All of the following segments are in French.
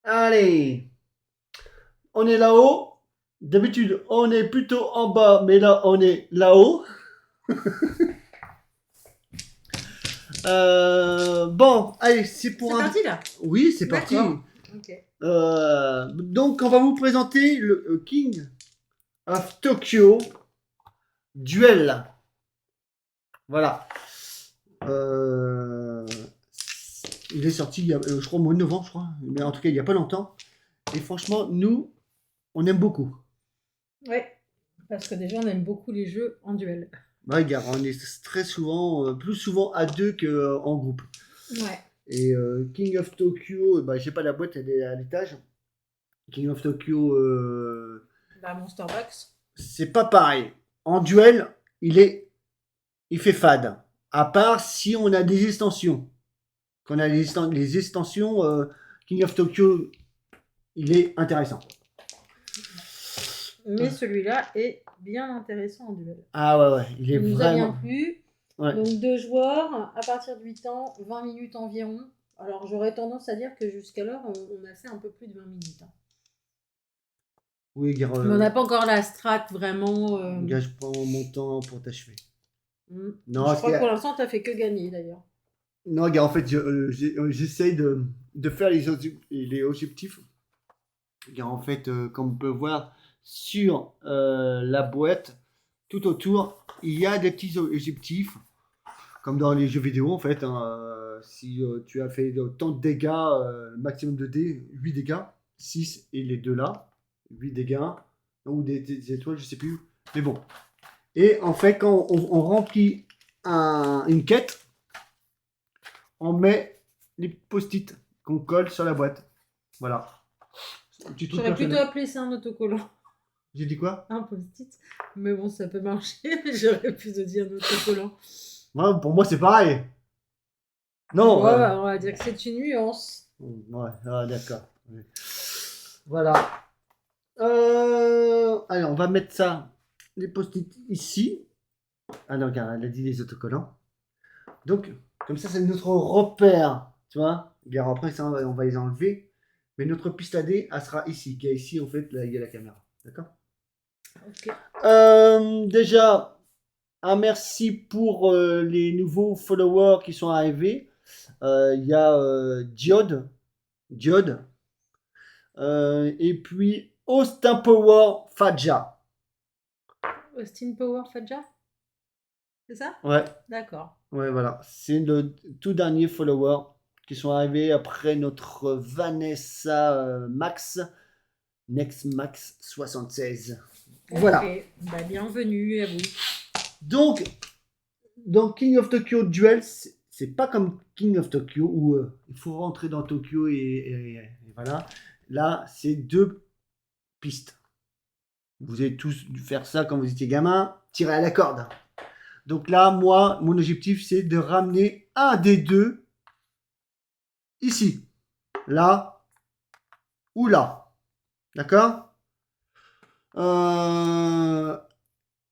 Allez, on est là-haut. D'habitude, on est plutôt en bas, mais là, on est là-haut. Bon, allez, c'est pour C'est un. parti là. Oui, c'est parti. D'accord. Ok. Donc, on va vous présenter le King of Tokyo Duel. Voilà. Euh, il est sorti, je crois, au mois de novembre, je crois. Mais en tout cas, il n'y a pas longtemps. Et franchement, nous, on aime beaucoup. Ouais. Parce que déjà, on aime beaucoup les jeux en duel. Ouais, gars, on est très souvent, plus souvent à deux qu'en groupe. Ouais. Et King of Tokyo, bah, j'ai pas la boîte, elle est à l'étage. King of Tokyo, La Monster Box. c'est pas pareil. En duel, il est, il fait fade. À part si on a des extensions. Quand on a les extensions, King of Tokyo, il est intéressant. Mais celui-là est bien intéressant en duel. Ah ouais, ouais, il est Il nous a bien vraiment. plu. Ouais. Donc, 2 joueurs, à partir de 8 ans, 20 minutes environ. Alors, j'aurais tendance à dire que jusqu'alors, on a fait un peu plus de 20 minutes. Oui, gars, Mais on n'a pas encore la strat vraiment. gars, je prends mon temps pour t'achever. Je Non, crois que pour l'instant, tu as fait que gagner d'ailleurs. non, gars, en fait, j'essaye de faire les objectifs. Car en fait, comme on peut voir sur la boîte, tout autour, il y a des petits objectifs, comme dans les jeux vidéo en fait. Hein, si tu as fait tant de dégâts, maximum de dés, 8 dégâts, 6 et les deux là, 8 dégâts, ou des étoiles, je sais plus. Mais bon. Et en fait, quand on remplit une quête, on met les post-it qu'on colle sur la boîte. Voilà. Petit truc J'aurais plutôt personnel. appelé ça un autocollant. J'ai dit quoi? Un post-it. Mais bon, ça peut marcher. J'aurais pu te dire un autocollant. Ouais, pour moi, c'est pareil. Non. Bon, on va dire que c'est une nuance. Ouais, ah, d'accord. Ouais. Voilà. Allez, on va mettre ça, les post-it ici. Ah non, regarde, elle a dit les autocollants. Donc, comme ça, c'est notre repère. Tu vois? Regarde, après, ça, on va les enlever. Mais notre piste à dés, elle sera ici. Qui est ici, en fait, là, il y a la caméra. D'accord? Ok. Déjà, un merci pour les nouveaux followers qui sont arrivés. Il y a Diode, et puis Austin Power Fadja. Austin Power Fadja. C'est ça? Ouais, D'accord. ouais, voilà. C'est le tout dernier follower qui sont arrivés après notre Vanessa Max, Next Max 76. Voilà. Ok. Bah, bienvenue à vous. Donc, dans King of Tokyo Duel, c'est pas comme King of Tokyo où il faut rentrer dans Tokyo et voilà. Là, c'est deux pistes. Vous avez tous dû faire ça quand vous étiez gamin, tirer à la corde. Donc là, moi, mon objectif, c'est de ramener un des deux ici, là ou là. D'accord? Euh,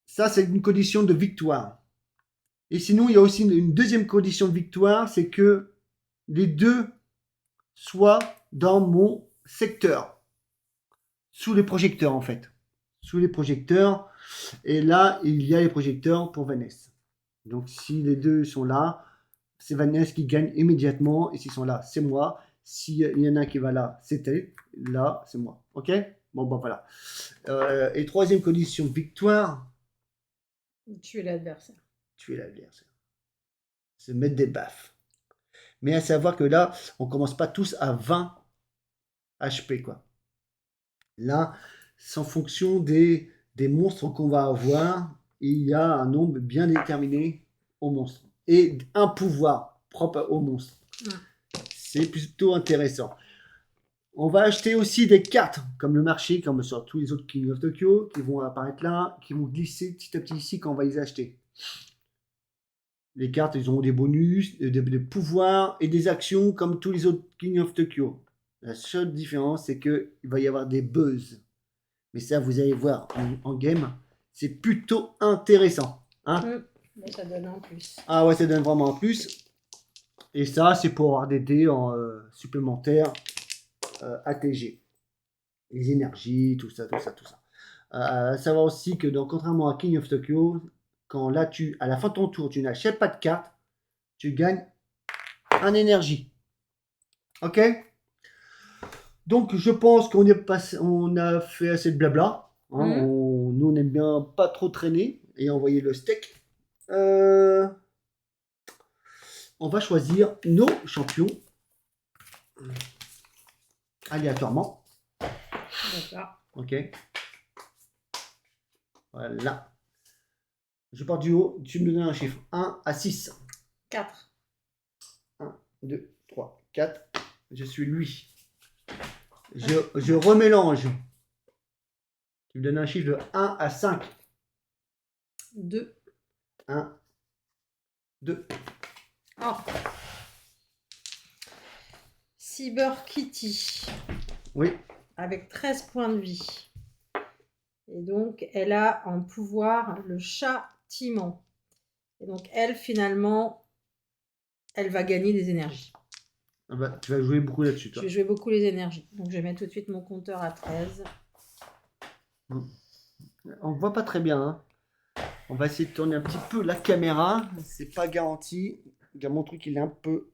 Ça, c'est une condition de victoire. Et sinon, il y a aussi une deuxième condition de victoire, c'est que les deux soient dans mon secteur, sous les projecteurs en fait. Sous les projecteurs. Et là, il y a les projecteurs pour Vanessa. Donc si les deux sont là, c'est Vanessa qui gagne immédiatement. Et s'ils sont là, c'est moi. S'il y en a un qui va là, c'est elle. Là, c'est moi. Ok? Bon, ben voilà. Et troisième condition de victoire, Tu es l'adversaire. tuer l'adversaire. Se mettre des baffes. Mais à savoir que là, on commence pas tous à 20 HP, quoi. Là, c'est en fonction des monstres qu'on va avoir. Il y a un nombre bien déterminé aux monstres. Et un pouvoir propre aux monstres. C'est plutôt intéressant. On va acheter aussi des cartes, comme le marché, comme sur tous les autres King of Tokyo, qui vont apparaître là, qui vont glisser petit à petit ici quand on va les acheter. Les cartes, ils auront des bonus, des pouvoirs et des actions comme tous les autres King of Tokyo. La seule différence, c'est qu'il va y avoir des buzz. Mais ça, vous allez voir en game, c'est plutôt intéressant. Hein? Mais ça donne un plus. Ah ouais, ça donne vraiment un plus. Et ça, c'est pour avoir des dés supplémentaires ATG. Les énergies, tout ça, tout ça, tout ça. Savoir aussi que contrairement à King of Tokyo, quand là, à la fin de ton tour, tu n'achètes pas de carte, tu gagnes un énergie. Ok? Donc, je pense on a fait assez de blabla. Hein. Nous, on aime bien pas trop traîner et envoyer le steak. On va choisir nos champions aléatoirement. D'accord. Ok. Voilà. Je pars du haut. Tu me donnes un chiffre. 1 à 6. 4. 1, 2, 3, 4. Je suis lui. Je remélange. Tu me donnes un chiffre de 1 à 5. 2. 1, 2. Oh. Cyber Kitty. Oui. Avec 13 points de vie. Et donc, elle a en pouvoir le châtiment. Et donc, elle, finalement, elle va gagner des énergies. Ah bah, tu vas jouer beaucoup là-dessus, Je toi. vais jouer beaucoup les énergies. Donc, je vais mettre tout de suite mon compteur à 13. On voit pas très bien. Hein. On va essayer de tourner un petit peu la caméra. C'est pas garanti. Regarde, mon truc, il est un peu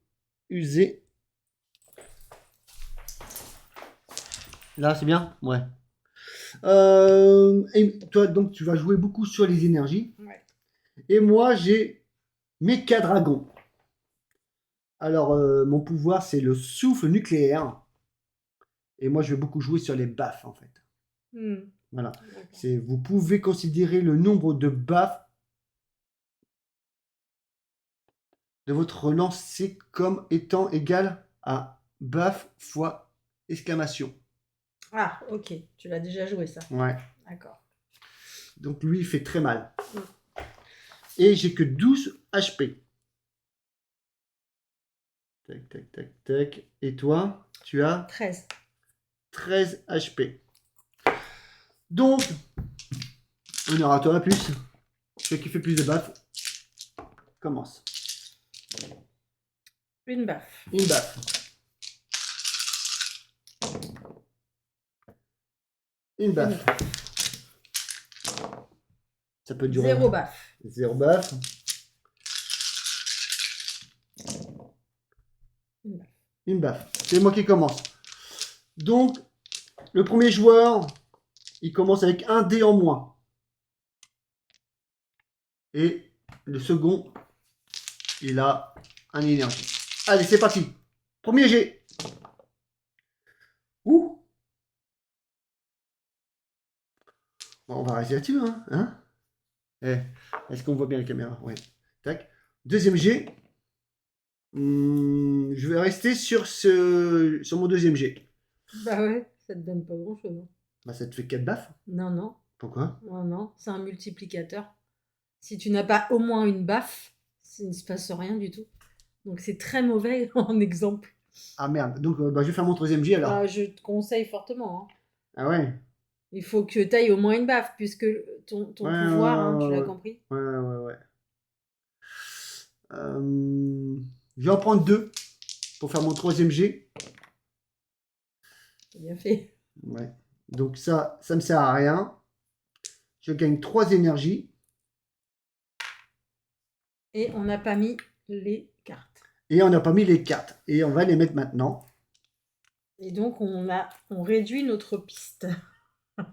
usé. Là, c'est bien? Ouais. Et toi, donc, tu vas jouer beaucoup sur les énergies. Ouais. Et moi, j'ai Mecha Dragon. Alors, mon pouvoir, c'est le souffle nucléaire. Et moi, je vais beaucoup jouer sur les baffes, en fait. Voilà. Vous pouvez considérer le nombre de baffes de votre lancer comme étant égal à baff fois exclamation. Ah, ok. Tu l'as déjà joué, ça. Ouais. D'accord. Donc, lui, il fait très mal. Et j'ai que 12 HP. Tac, tac, tac, tac. Et toi, tu as 13. 13 HP. Donc, un orateur à plus. Celui qui fait plus de baffes commence. Une baffe. Une baffe. Une baffe. Ça peut durer. 0 baffe. 0 baffe. Une baffe. Une baffe. C'est moi qui commence. Donc, le premier joueur, il commence avec un dé en moins. Et le second, il a un énergie. Allez, c'est parti. Premier jet. Ouh. Bon, on va rester là-dessus, hein, est-ce qu'on voit bien la caméra? Ouais. Tac. Deuxième jet. Je vais rester sur mon deuxième jet. Bah ouais, ça te donne pas grand-chose. Hein. Bah, ça te fait 4 baffes. Non, non. Pourquoi? Non, non, c'est un multiplicateur. Si tu n'as pas au moins une baffe, il ne se passe rien du tout. Donc c'est très mauvais en exemple. Ah merde. Donc, je vais faire mon troisième jet alors. Je te conseille fortement. Hein. Ah ouais. Il faut que tu ailles au moins une baffe, puisque ton pouvoir, hein, tu l'as compris. Ouais. Je vais en prendre 2 pour faire mon troisième jet. C'est bien fait. Ouais. Donc ça me sert à rien. Je gagne 3 énergies. Et on n'a pas mis les cartes. Et on n'a pas mis les cartes. Et on va les mettre maintenant. Et donc on réduit notre piste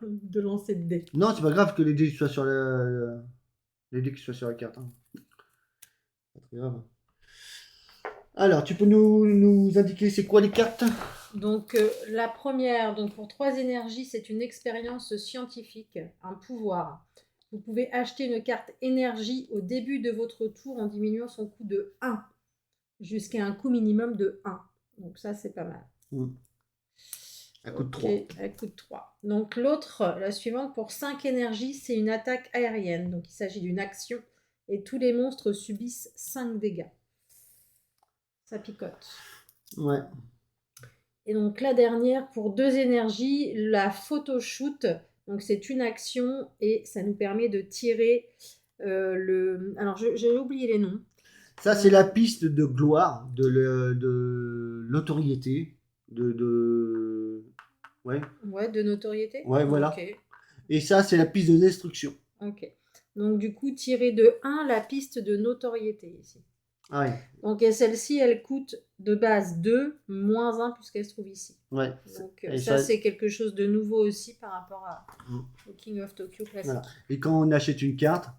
de lancer de dés. Non, c'est pas grave que les dés soient sur les dés qui soient sur la carte. Hein. Pas très grave. Alors, tu peux nous indiquer c'est quoi les cartes? Donc la première, donc pour 3 énergies, c'est une expérience scientifique, un pouvoir. Vous pouvez acheter une carte énergie au début de votre tour en diminuant son coût de 1 jusqu'à un coût minimum de 1. Donc ça, c'est pas mal. Elle coûte 3. Elle coûte 3. Donc l'autre, la suivante, pour 5 énergies, c'est une attaque aérienne. Donc il s'agit d'une action et tous les monstres subissent 5 dégâts. Ça picote. Ouais. Et donc la dernière, pour 2 énergies, la photoshoot. Donc c'est une action et ça nous permet de tirer Alors j'ai oublié les noms. Ça, c'est la piste de gloire, de l'autorité, de Ouais, Ouais, de notoriété. ouais, voilà. Ok. Et ça, c'est la piste de destruction. Ok. Donc du coup, tirer de 1 la piste de notoriété ici. Ah ouais, Donc et celle-ci, elle coûte de base 2 moins 1 puisqu'elle se trouve ici. ouais. Donc Et ça, c'est quelque chose de nouveau aussi par rapport Mm. au King of Tokyo classique. Voilà. Et quand on achète une carte,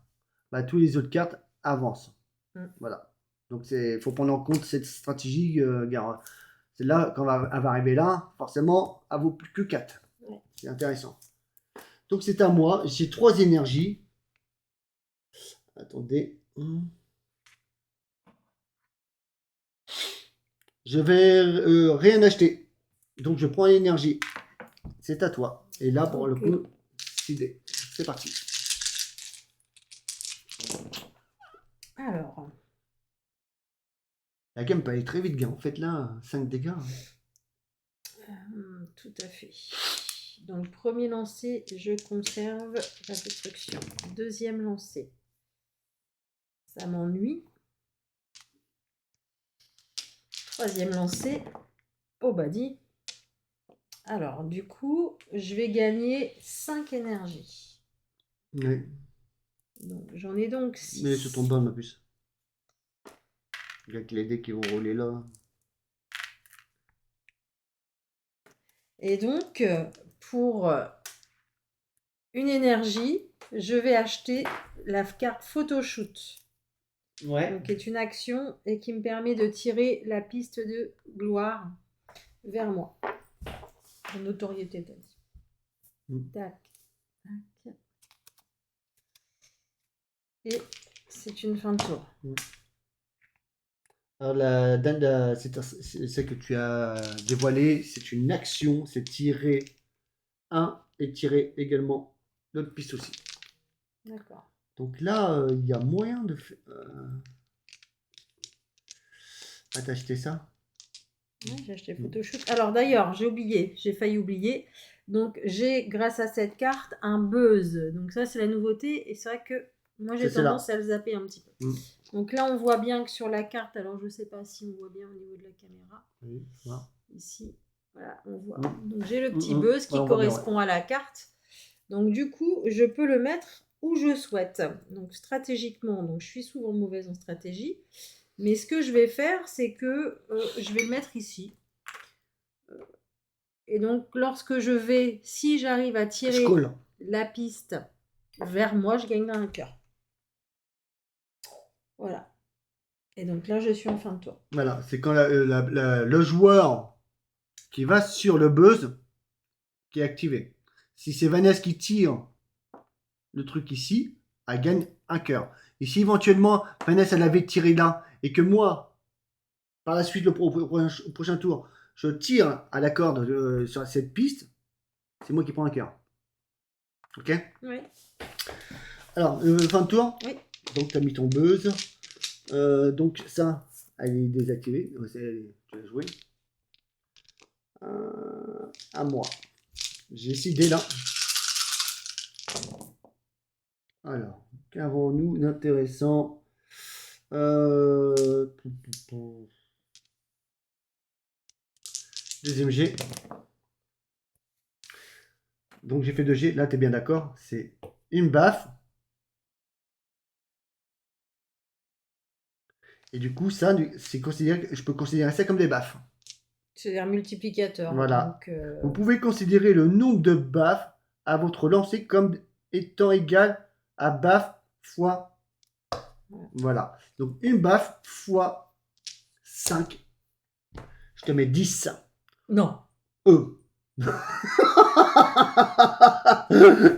bah, tous les autres cartes avancent. Mm. Voilà. Donc il faut prendre en compte cette stratégie. C'est là, quand elle va arriver là, forcément, elle vaut plus que 4. Ouais. C'est intéressant. Donc c'est à moi. J'ai 3 énergies. Attendez. Je vais rien acheter. Donc je prends l'énergie. C'est à toi. Et là, pour le coup, c'est parti. Alors, La game peut aller très vite, gars. En fait, là, 5 dégâts. tout à fait. Donc, premier lancer, je conserve la destruction. Deuxième lancer, ça m'ennuie. Troisième lancer, oh bah dit. Alors, du coup, je vais gagner 5 énergies. Ouais. Donc, j'en ai donc 6. Mais sur ton bas, ma puce. Avec les dés qui vont rouler là. Et donc, pour une énergie, je vais acheter la carte Photoshoot. Ouais. Donc, qui est une action et qui me permet de tirer la piste de gloire vers moi. En notoriété, t'as dit. Tac, tac. Et c'est une fin de tour. Alors, c'est que tu as dévoilé, c'est une action, c'est tirer un et tirer également l'autre piste aussi. D'accord. Donc là, il y a moyen de faire. Ah, t'as acheté ça? Ouais, j'ai acheté Photoshoot. Alors d'ailleurs, j'ai failli oublier. Donc j'ai, grâce à cette carte, un buzz. Donc ça, c'est la nouveauté. Et c'est vrai que moi, j'ai Ça, c'est là. tendance à le zapper un petit peu. Donc là, on voit bien que sur la carte, alors je ne sais pas si on voit bien au niveau de la caméra. Oui, voilà. Ici, voilà, on voit. Donc j'ai le petit Mm. buzz qui Ouais, on voit bien, correspond à la carte. Donc du coup, je peux le mettre où je souhaite. Donc stratégiquement, donc je suis souvent mauvaise en stratégie. Mais ce que je vais faire, c'est que je vais le mettre ici. Et donc, lorsque je vais, si j'arrive à tirer la piste vers moi, je gagne un cœur. Voilà. Et donc là, je suis en fin de tour. Voilà, c'est quand le joueur qui va sur le buzz qui est activé. Si c'est Vanessa qui tire le truc ici, elle gagne un cœur. Et si éventuellement Vanessa elle avait tiré là et que moi, par la suite, au prochain tour, je tire à la corde sur cette piste, c'est moi qui prends un cœur. Ok? Oui. Alors, fin de tour. Oui. Donc, tu as mis ton buzz. Donc, ça, elle est désactivée. Tu l'as joué. À moi. J'ai décidé là. Alors, qu'avons-nous d'intéressant? Deuxième G. Donc j'ai fait 2G. Là, tu es bien d'accord. C'est une baffe. Et du coup, ça, c'est considéré, je peux considérer ça comme des baffes. C'est un multiplicateur. Voilà. Donc, Vous pouvez considérer le nombre de baffes à votre lancer comme étant égal à baffe fois. Voilà. Donc une baffe fois 5. Je te mets 10. Non.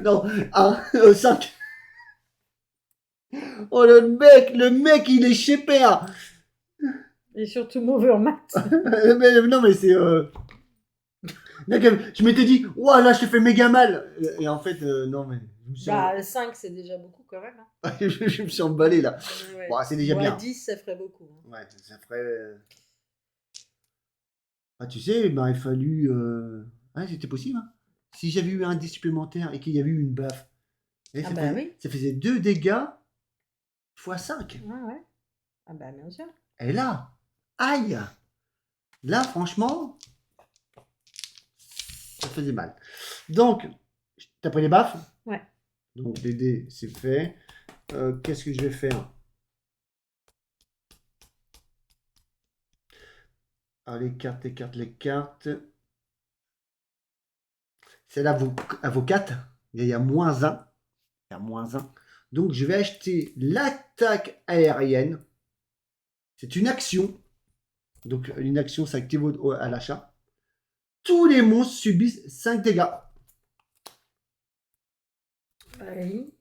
Non, 5. Oh le mec il est chez père. Et surtout mauvais en maths. Non mais c'est... Je m'étais dit, ouah là je te fais méga mal. Et en fait, non mais... Bah 5, c'est déjà beaucoup quand même. Hein. je me suis emballé là. Ouais. Bon, c'est déjà bien. 10, ça ferait beaucoup. Hein. Ouais, ça ferait... Ah, tu sais, il m'aurait fallu... Ouais, c'était possible. Hein. Si j'avais eu un dé supplémentaire et qu'il y avait eu une baffe, Oui. Ça faisait 2 dégâts fois 5. Ouais. Ah bah bien sûr. Et là, aïe. Là, franchement, faisait mal. Donc, t'as pris les baffes? Ouais. Donc, les dés, c'est fait. Qu'est-ce que je vais faire? Alors, les cartes, les cartes, les cartes. Celle-là à vos 4. Il y a -1. Il y a -1. Donc, je vais acheter l'attaque aérienne. C'est une action. Donc, une action s'active à l'achat. Tous les monstres subissent 5 dégâts. Oui.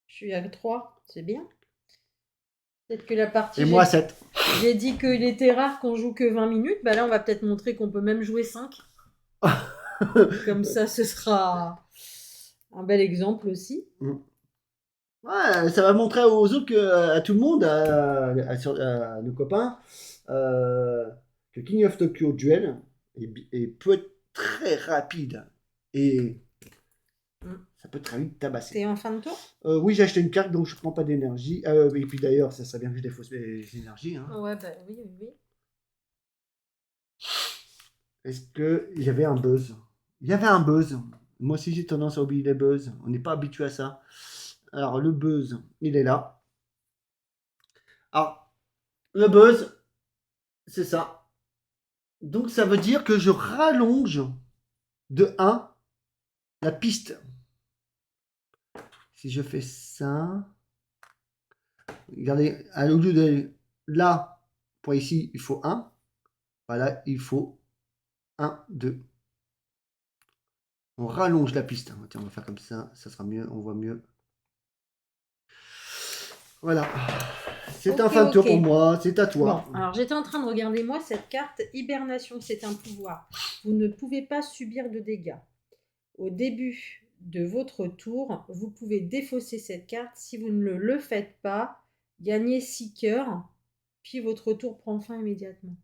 Je suis à 3, c'est bien. Peut-être que la partie. Et moi, 7. J'ai dit qu'il était rare qu'on joue que 20 minutes. Bah là, on va peut-être montrer qu'on peut même jouer 5. Comme ça, ce sera un bel exemple aussi. Ouais, ça va montrer aux autres, à tout le monde, à nos copains, que King of Tokyo Duel peut être très rapide. Et ça peut très vite tabasser. T'es en fin de tour? Oui, j'ai acheté une carte, donc je prends pas d'énergie. Et puis d'ailleurs, ça serait bien que je défausse mes énergies. Hein. Ouais, bah oui, oui, oui. Est-ce qu'il y avait un buzz? Il y avait un buzz. Moi aussi, j'ai tendance à oublier les buzz. On n'est pas habitué à ça. Alors, le buzz, il est là. Alors, le buzz, c'est ça. Donc, ça veut dire que je rallonge de 1 la piste. Si je fais ça, regardez, au lieu de là, pour ici, il faut 1. Voilà, il faut 1, 2. On rallonge la piste. Tiens, on va faire comme ça sera mieux, on voit mieux. Voilà. C'est un fin de tour pour moi, c'est à toi. Bon, alors j'étais en train de regarder moi cette carte hibernation, c'est un pouvoir. Vous ne pouvez pas subir de dégâts. Au début de votre tour, vous pouvez défausser cette carte. Si vous ne le faites pas, gagnez 6 cœurs, puis votre tour prend fin immédiatement.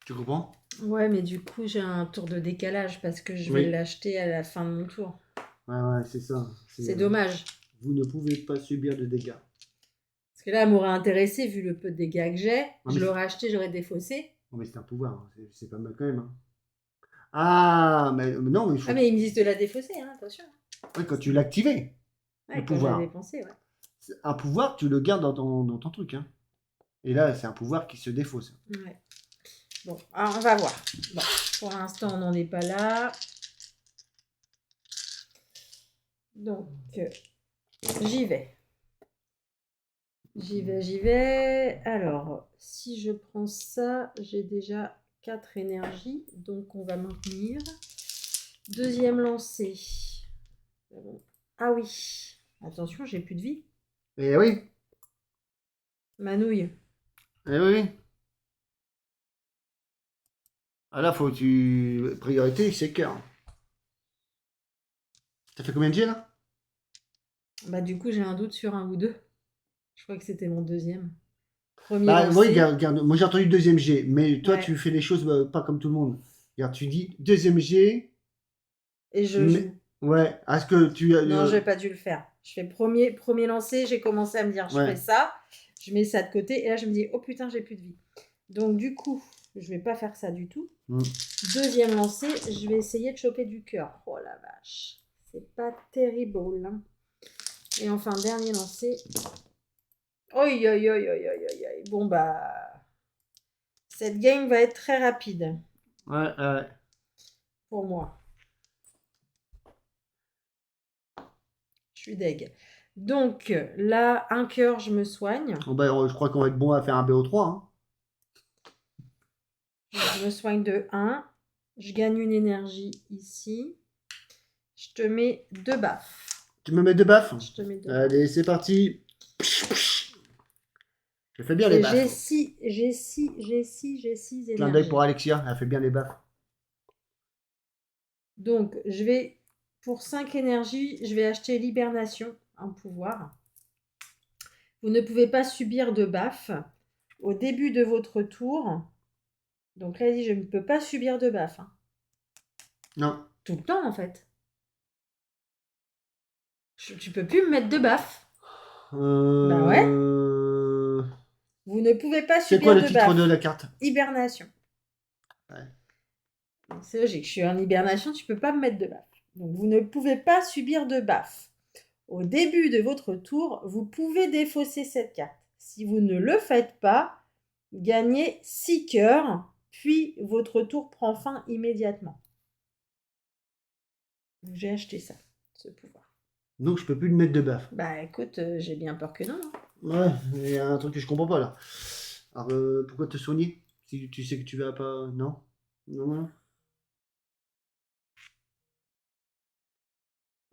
Tu comprends? Ouais, mais du coup, j'ai un tour de décalage parce que je vais l'acheter à la fin de mon tour. Ouais, c'est ça. C'est dommage. Vous ne pouvez pas subir de dégâts. Parce que là, elle m'aurait intéressé vu le peu de dégâts que j'ai. Je l'aurais acheté, j'aurais défaussé. Non, mais c'est un pouvoir, hein. C'est pas mal quand même. Hein. Ah, mais non, mais il faut. Ah, mais il me disent de la défausser, hein, attention. Ouais, quand tu l'activais. Ouais, le pouvoir. Dépensé, ouais. Un pouvoir, tu le gardes dans ton truc. Hein. Et là, c'est un pouvoir qui se défausse. Ouais. Bon, alors on va voir. Bon, pour l'instant, on n'en est pas là. Donc, j'y vais. J'y vais. Alors, si je prends ça, j'ai déjà 4 énergies. Donc, on va maintenir. Deuxième lancée. Ah oui. Attention, j'ai plus de vie. Eh oui. Manouille. Eh oui. Ah là, faut que tu. Priorité, c'est cœur. Ça fait combien de G là? Bah, du coup, j'ai un doute sur un ou deux. Je crois que c'était mon deuxième. Oui, regarde, moi j'ai entendu deuxième G, mais toi tu fais les choses pas comme tout le monde. Regarde, tu dis deuxième G. Et je joue. Ouais, est-ce que tu. Non, j'ai pas dû le faire. Je fais premier lancer, j'ai commencé à me dire, je fais ça, je mets ça de côté, et là je me dis, oh putain, j'ai plus de vie. Donc du coup, je vais pas faire ça du tout. Deuxième lancer, je vais essayer de choper du cœur. Oh la vache, c'est pas terrible. Hein. Et enfin, dernier lancer. Oi, oi, oi, oi, oi, oi. Bon bah, cette game va être très rapide. Ouais. Pour moi. Je suis deg. Donc là, un cœur, je me soigne. Bon, bah, je crois qu'on va être bon à faire un BO3. Hein. Je me soigne de 1. Je gagne une énergie ici. Je te mets 2 baffes. Tu me mets 2 baffes? Je te mets 2 Allez, c'est parti. Je fais bien les baffes. J'ai 6 énergies. Clin d'œil pour Alexia, elle fait bien les baffes. Donc, je vais, pour 5 énergies, je vais acheter l'hibernation, un pouvoir. Vous ne pouvez pas subir de baffes au début de votre tour. Donc là, il dit, je ne peux pas subir de baffes. Hein. Non. Tout le temps, en fait. Tu peux plus me mettre de baffes. Bah ouais. Vous ne pouvez pas C'est subir quoi le de titre baffe. de la carte? Hibernation. Ouais. C'est logique, je suis en hibernation, tu peux pas me mettre de baffe. Donc vous ne pouvez pas subir de baffe. Au début de votre tour, vous pouvez défausser cette carte. Si vous ne le faites pas, gagnez 6 cœurs, puis votre tour prend fin immédiatement. J'ai acheté ça, ce pouvoir. Donc je peux plus lui mettre de baffe. Bah écoute, j'ai bien peur que non. Ouais, il y a un truc que je comprends pas là. Alors pourquoi te soigner si tu sais que tu vas pas. Non? Non.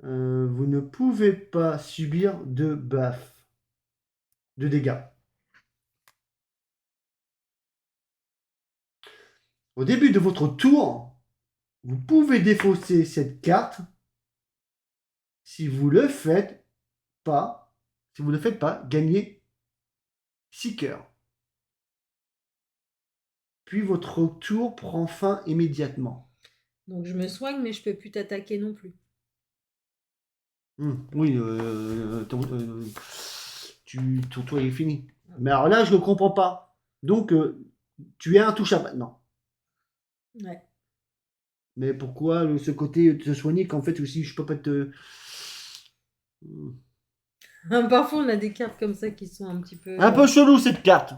Vous ne pouvez pas subir de baffe. De dégâts. Au début de votre tour, vous pouvez défausser cette carte. Si vous le faites pas, gagnez 6 cœurs. Puis votre tour prend fin immédiatement. Donc je me soigne, mais je peux plus t'attaquer non plus. Oui, ton tour est fini. Mais alors là, je ne comprends pas. Donc, tu es intouchable maintenant. Ouais. Mais pourquoi ce côté de te soigner qu'en fait aussi je peux pas te. Parfois on a des cartes comme ça qui sont un petit peu... Un peu chelou cette carte.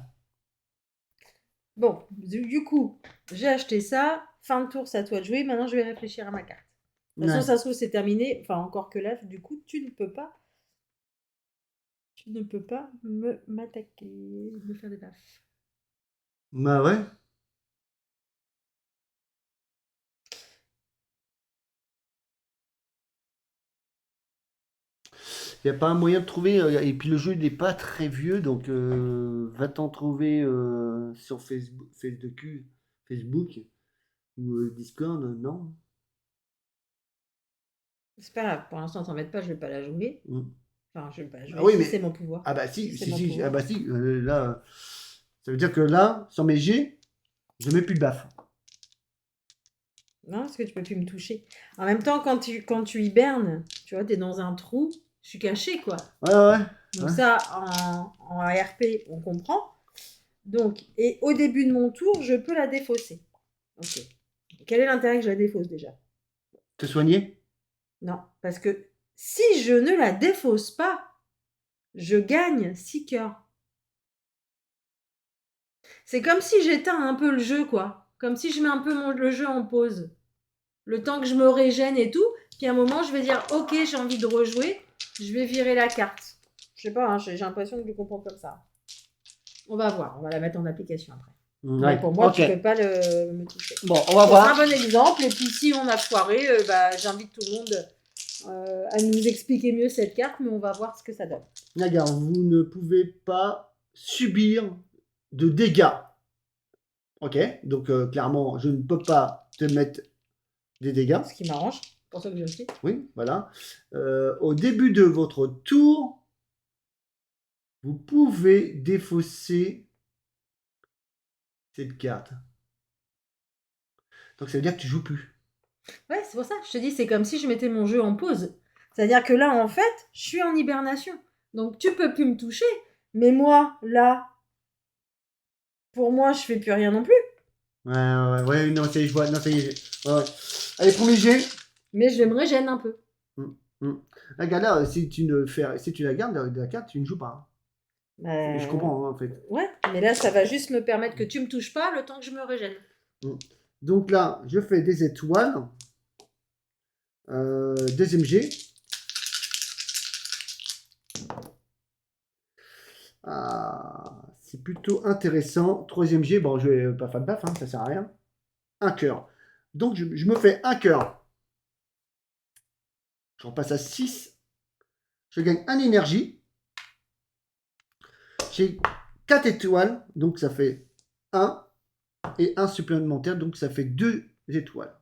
Bon, du coup, j'ai acheté ça. Fin de tour, c'est à toi de jouer. Maintenant, je vais réfléchir à ma carte. De toute façon, Ouais. ça se trouve, c'est terminé. Enfin, encore que là, du coup, tu ne peux pas m'attaquer, me faire des baffes. Bah ouais. Il n'y a pas un moyen de trouver. Et puis le jeu n'est pas très vieux, donc va t'en trouver sur Facebook ou Discord, non? C'est pas grave, pour l'instant, t'embête pas, je vais pas la jouer. Mm. Enfin, je vais pas la jouer. Ah oui, Si, mais. c'est mon pouvoir. Ah bah si, c'est mon pouvoir. Ah bah si, là. Ça veut dire que là, sur mes jets, je mets plus de baffe. Non, parce que tu peux plus me toucher. En même temps, quand tu hibernes, tu vois, t'es dans un trou, je suis cachée, quoi. Ouais. Donc Ouais. ça, en RP, on comprend. Donc, et au début de mon tour, je peux la défausser. Ok. Quel est l'intérêt que je la défausse déjà? Te soigner? Non, parce que si je ne la défausse pas, je gagne 6 cœurs. C'est comme si j'éteins un peu le jeu, quoi. Comme si je mets un peu le jeu en pause. Le temps que je me régène et tout. Puis à un moment, je vais dire, ok, j'ai envie de rejouer. Je vais virer la carte. Je sais pas, hein, j'ai l'impression que je comprends comme ça. On va voir, on va la mettre en application après. Ouais. Mais pour moi, Ok. tu peux pas me toucher. Bon, on va C'est voir. un bon exemple. Et puis si on a foiré, j'invite tout le monde à nous expliquer mieux cette carte, mais on va voir ce que ça donne. Regarde, vous ne pouvez pas subir de dégâts. Ok, donc clairement, je ne peux pas te mettre des dégâts. Ce qui m'arrange, pour ça que j'ai acheté. Oui, voilà. Au début de votre tour, vous pouvez défausser cette carte. Donc ça veut dire que tu joues plus. Ouais, c'est pour ça. Je te dis, c'est comme si je mettais mon jeu en pause. C'est-à-dire que là, en fait, je suis en hibernation. Donc, tu peux plus me toucher. Mais moi, là, pour moi, je fais plus rien non plus. Ouais, non, ça y est, je vois. Non, ça y est. Ouais. Allez, premier jet. Mais je me régène un peu. Regarde là, si tu la gardes, la carte, tu ne joues pas. Je comprends, hein, en fait. Ouais, mais là, ça va juste me permettre que tu me touches pas le temps que je me régène. Donc là, je fais des étoiles. Deuxième jet. C'est plutôt intéressant. Troisième jet, bon, je vais pas faire de baffe, hein, ça sert à rien. Un cœur. Donc, je me fais un cœur. J'en passe à 6. Je gagne 1 énergie. J'ai 4 étoiles, donc ça fait 1. Et 1 supplémentaire, donc ça fait 2 étoiles.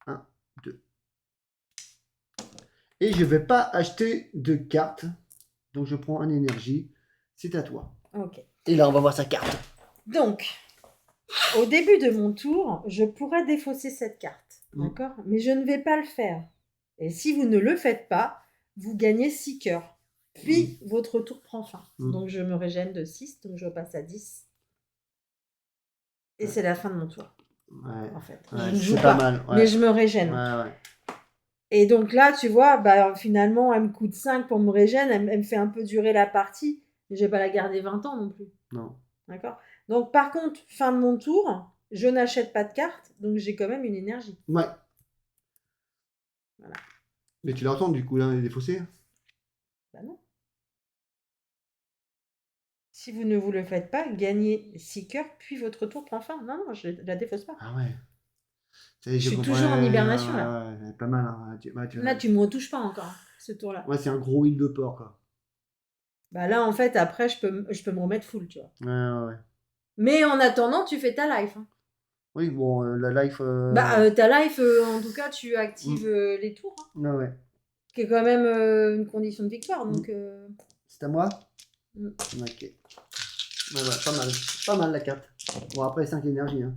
1, 2. Et je ne vais pas acheter de carte. Donc, je prends 1 énergie. C'est à toi. Ok. Et là, on va voir sa carte. Donc, au début de mon tour, je pourrais défausser cette carte. D'accord? Mais je ne vais pas le faire. Et si vous ne le faites pas, vous gagnez 6 cœurs. Puis, votre tour prend fin. Mm. Donc, je me régène de 6, donc je passe à 10. Et c'est la fin de mon tour, Ouais. en fait. Ouais, Je ne joue c'est pas, pas mal. Ouais. mais je me régène. Ouais, ouais. Et donc là, tu vois, bah, finalement, elle me coûte 5 pour me régène, elle me fait un peu durer la partie, mais je vais pas la garder 20 ans non plus. Non. D'accord? Donc, par contre, fin de mon tour, je n'achète pas de carte, donc j'ai quand même une énergie. Ouais. Voilà. Mais tu l'entends du coup, là, il est défaussé. Bah non. Si vous ne vous le faites pas, gagnez 6 cœurs, puis votre tour prend fin. Non, non, je la défausse pas. Ah ouais. Ça y est, Je suis comprends. toujours en Ouais, hibernation, ouais, là. ouais, pas mal. Hein. Là, tu me retouches pas encore, ce tour-là. Ouais, c'est un gros huile de porc, quoi. Bah là, en fait, après, je peux me remettre full, tu vois. Ouais, ouais, ouais. Mais en attendant, tu fais ta life. Hein. Oui, bon, la life. Bah, ta life, en tout cas, tu actives les tours, hein, Ouais, ouais. qui est quand même une condition de victoire. Donc, C'est à moi. Mm. Ok. Ouais, ouais, pas mal. Pas mal la carte. Bon, après, 5 énergies. Hein.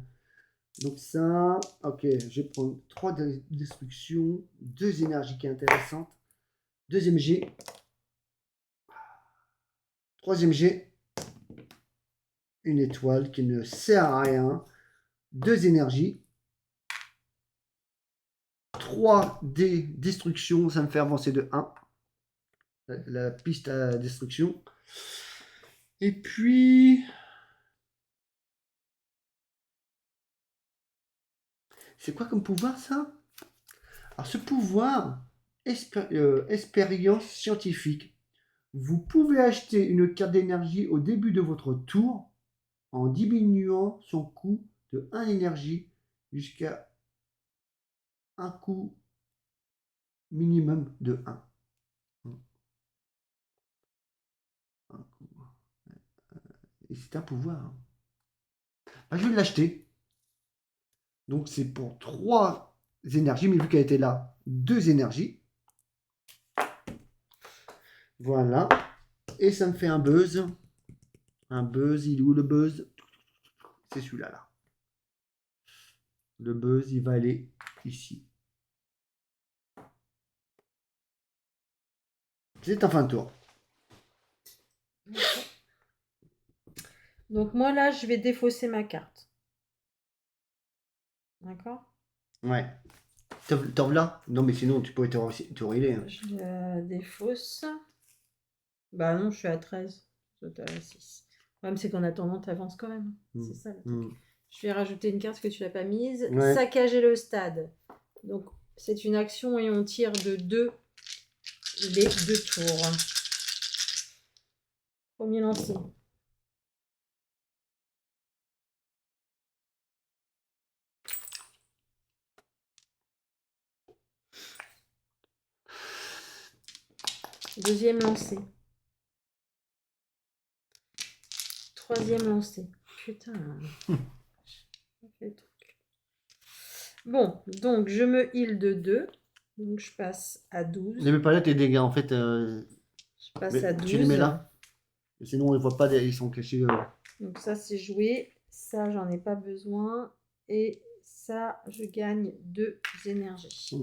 Donc ça, ok, je vais prendre 3 destructions, 2 énergies qui est intéressante. Deuxième G. Troisième G. Une étoile qui ne sert à rien. 2 énergies. 3 D destruction, ça me fait avancer de 1. La piste à destruction. Et puis... C'est quoi comme pouvoir ça? Alors ce pouvoir, expérience scientifique. Vous pouvez acheter une carte d'énergie au début de votre tour en diminuant son coût de 1 énergie jusqu'à un coût minimum de 1. Et c'est un pouvoir. Hein. Bah, je vais l'acheter. Donc c'est pour 3 énergies, mais vu qu'elle était là, 2 énergies. Voilà. Et ça me fait un buzz. Un buzz, il est où le buzz? C'est celui-là là. Le buzz, il va aller ici. C'est en fin de tour. Donc, moi, là, je vais défausser ma carte. D'accord? Ouais. T'en là? Non, mais sinon, tu pourrais te relais. Hein. Je la défausse. Bah non, je suis à 13. Toi, t'es à 6. Le problème, c'est qu'en attendant, t'avances quand même. C'est ça le truc. Je vais rajouter une carte que tu n'as pas mise. Ouais. Saccager le stade. Donc, c'est une action et on tire de 2 les 2 tours. Premier lancer. Deuxième lancé. Troisième lancé. Putain. Bon, donc je me heal de 2. Donc je passe à 12. Ne mets pas là tes dégâts, en fait. Je passe à 12. Tu les mets là. Sinon, on ne voit pas, ils sont cachés. Donc ça, c'est joué. Ça, j'en ai pas besoin. Et ça, je gagne 2 énergies.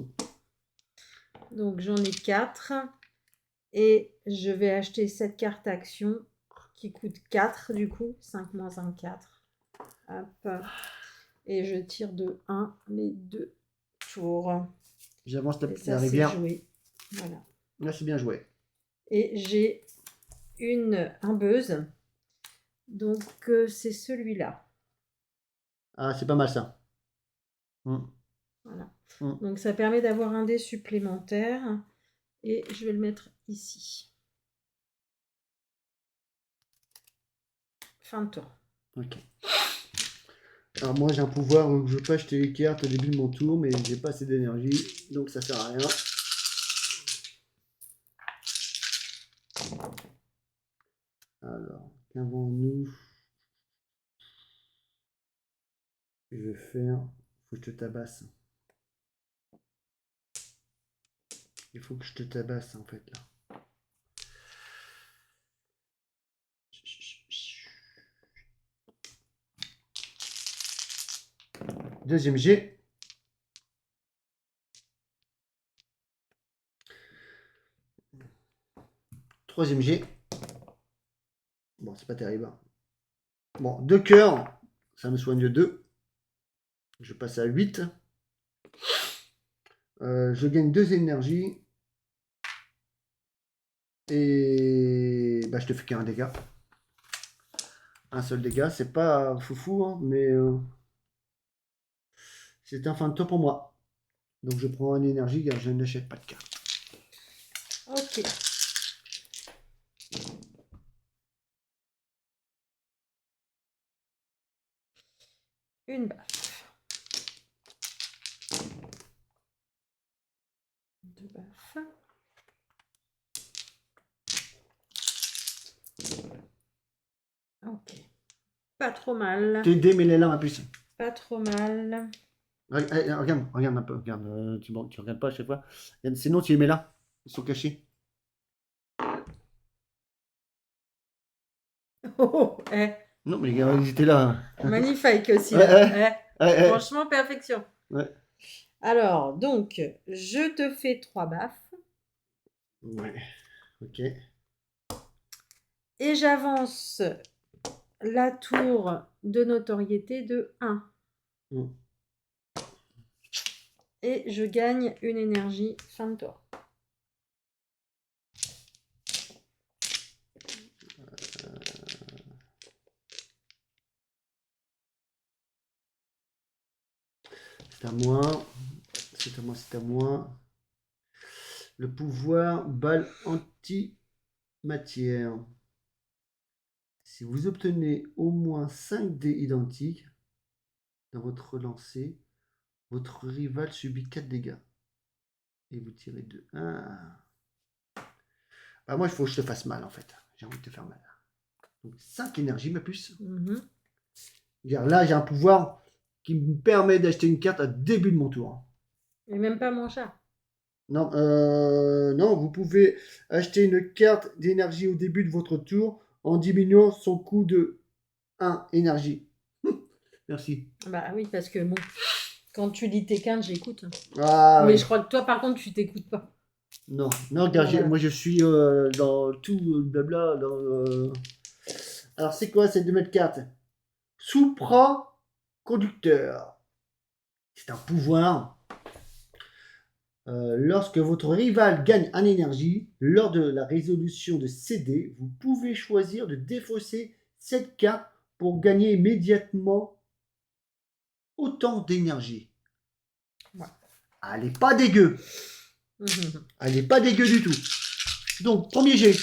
Donc j'en ai 4. Et je vais acheter cette carte action qui coûte 4 du coup. 5 moins 1, 4. Hop. Et je tire de 1 les 2 tours. J'avance ça, la rivière. Joué. Voilà. Là, c'est bien joué. Et j'ai un buzz. Donc c'est celui-là. Ah, c'est pas mal ça. Voilà. Donc ça permet d'avoir un dé supplémentaire. Et je vais le mettre ici. Fin de tour. Ok. Alors moi j'ai un pouvoir où je peux acheter les cartes au début de mon tour, mais j'ai pas assez d'énergie, donc ça sert à rien. Alors, qu'avons-nous? Je vais faire. Faut que je te tabasse. Il faut que je te tabasse en fait là. Deuxième jet. Troisième jet. Bon, c'est pas terrible. Hein. Bon, 2 cœurs. Ça me soigne 2. Je passe à 8. Je gagne 2 énergies. Et bah, je te fais qu'un dégât. Un seul dégât. C'est pas foufou, hein, mais c'est un fin de tour pour moi. Donc je prends une énergie car je n'achète pas de carte. Ok. Une baffe. 2 baffes. Ok. Pas trop mal. T'es démêlé là ma puce. Pas trop mal. Regarde un peu. Regarde, tu regardes pas à chaque fois. Regarde, sinon tu les mets là. Ils sont cachés. Oh, eh. Non mais ils étaient là. Magnifique aussi Ouais, là. ouais. Franchement, perfection. Ouais. Alors, donc, je te fais 3 baffes. Ouais. Ok. Et j'avance la tour de notoriété de 1. Mm. Et je gagne une énergie fin de tour. C'est à moi. C'est à moi, c'est à moi. Le pouvoir balle anti-matière. Si vous obtenez au moins 5 dés identiques dans votre lancer, votre rival subit 4 dégâts. Et vous tirez 2. Ah. Bah moi, il faut que je te fasse mal en fait. J'ai envie de te faire mal. Donc 5 énergies, ma puce. Regarde, là, j'ai un pouvoir qui me permet d'acheter une carte à début de mon tour. Et même pas moins cher. Non, non, vous pouvez acheter une carte d'énergie au début de votre tour en diminuant son coût de 1 énergie. Merci. Bah oui, parce que bon, quand tu lis tes quintes, j'écoute. Ah, Mais oui. je crois que toi, par contre, tu t'écoutes pas. Non, non, regarde, Voilà. moi je suis dans tout blabla. Alors, c'est quoi ces 2 mètres cartes? Supra-conducteur. C'est un pouvoir. Lorsque votre rival gagne en énergie, lors de la résolution de CD, vous pouvez choisir de défausser cette carte pour gagner immédiatement autant d'énergie. Ouais. Elle n'est pas dégueu. Elle n'est pas dégueu du tout. Donc, premier jet.